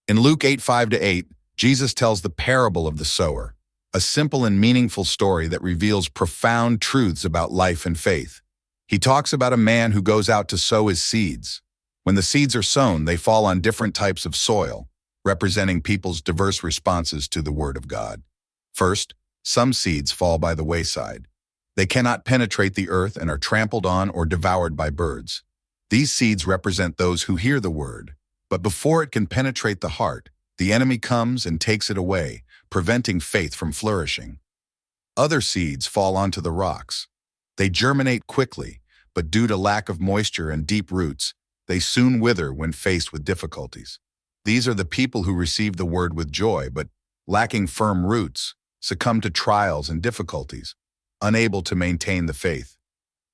In Luke 8:5-8, Jesus tells the parable of the sower, a simple and meaningful story that reveals profound truths about life and faith. He talks about a man who goes out to sow his seeds. When the seeds are sown, they fall on different types of soil, representing people's diverse responses to the Word of God. First, some seeds fall by the wayside. They cannot penetrate the earth and are trampled on or devoured by birds. These seeds represent those who hear the Word, but before it can penetrate the heart, the enemy comes and takes it away, preventing faith from flourishing. Other seeds fall onto the rocks. They germinate quickly, but due to lack of moisture and deep roots, they soon wither when faced with difficulties. These are the people who receive the Word with joy, but lacking firm roots, succumb to trials and difficulties, unable to maintain the faith.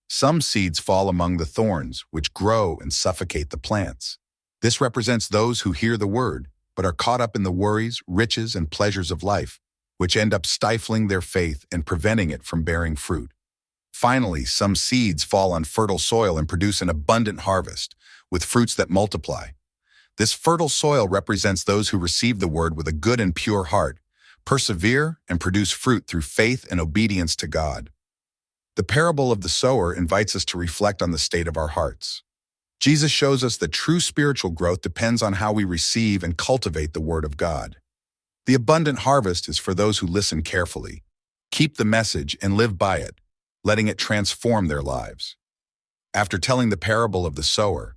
Some seeds fall among the thorns, which grow and suffocate the plants. This represents those who hear the Word, but are caught up in the worries, riches, and pleasures of life, which end up stifling their faith and preventing it from bearing fruit. Finally, some seeds fall on fertile soil and produce an abundant harvest, with fruits that multiply. This fertile soil represents those who receive the Word with a good and pure heart, persevere, and produce fruit through faith and obedience to God. The parable of the sower invites us to reflect on the state of our hearts. Jesus shows us that true spiritual growth depends on how we receive and cultivate the Word of God. The abundant harvest is for those who listen carefully, keep the message, and live by it, letting it transform their lives. After telling the parable of the sower,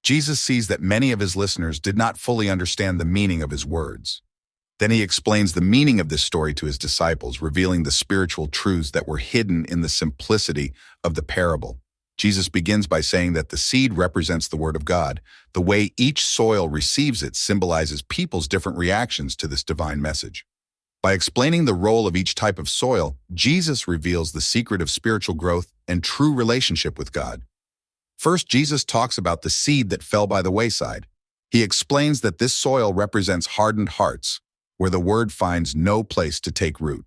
Jesus sees that many of his listeners did not fully understand the meaning of his words. Then he explains the meaning of this story to his disciples, revealing the spiritual truths that were hidden in the simplicity of the parable. Jesus begins by saying that the seed represents the Word of God. The way each soil receives it symbolizes people's different reactions to this divine message. By explaining the role of each type of soil, Jesus reveals the secret of spiritual growth and true relationship with God. First, Jesus talks about the seed that fell by the wayside. He explains that this soil represents hardened hearts, where the Word finds no place to take root.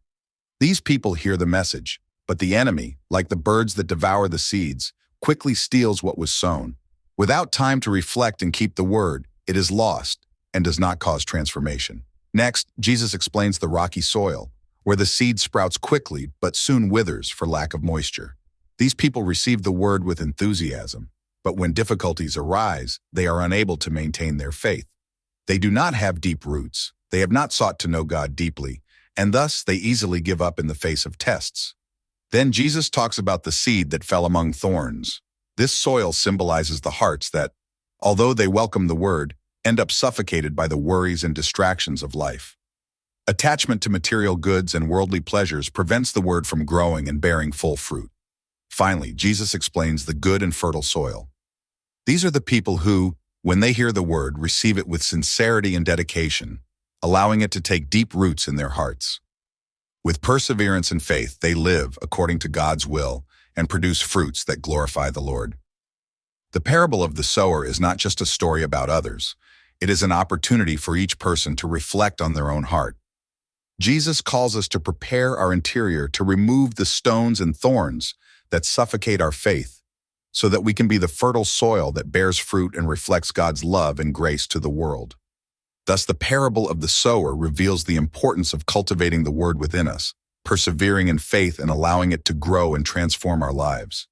These people hear the message, but the enemy, like the birds that devour the seeds, quickly steals what was sown. Without time to reflect and keep the Word, it is lost and does not cause transformation. Next, Jesus explains the rocky soil, where the seed sprouts quickly but soon withers for lack of moisture. These people receive the Word with enthusiasm, but when difficulties arise, they are unable to maintain their faith. They do not have deep roots. They have not sought to know God deeply, and thus they easily give up in the face of tests. Then Jesus talks about the seed that fell among thorns. This soil symbolizes the hearts that, although they welcome the Word, end up suffocated by the worries and distractions of life. Attachment to material goods and worldly pleasures prevents the Word from growing and bearing full fruit. Finally, Jesus explains the good and fertile soil. These are the people who, when they hear the Word, receive it with sincerity and dedication, allowing it to take deep roots in their hearts. With perseverance and faith, they live according to God's will and produce fruits that glorify the Lord. The parable of the sower is not just a story about others. It is an opportunity for each person to reflect on their own heart. Jesus calls us to prepare our interior to remove the stones and thorns that suffocate our faith, so that we can be the fertile soil that bears fruit and reflects God's love and grace to the world. Thus, the parable of the sower reveals the importance of cultivating the Word within us, persevering in faith and allowing it to grow and transform our lives.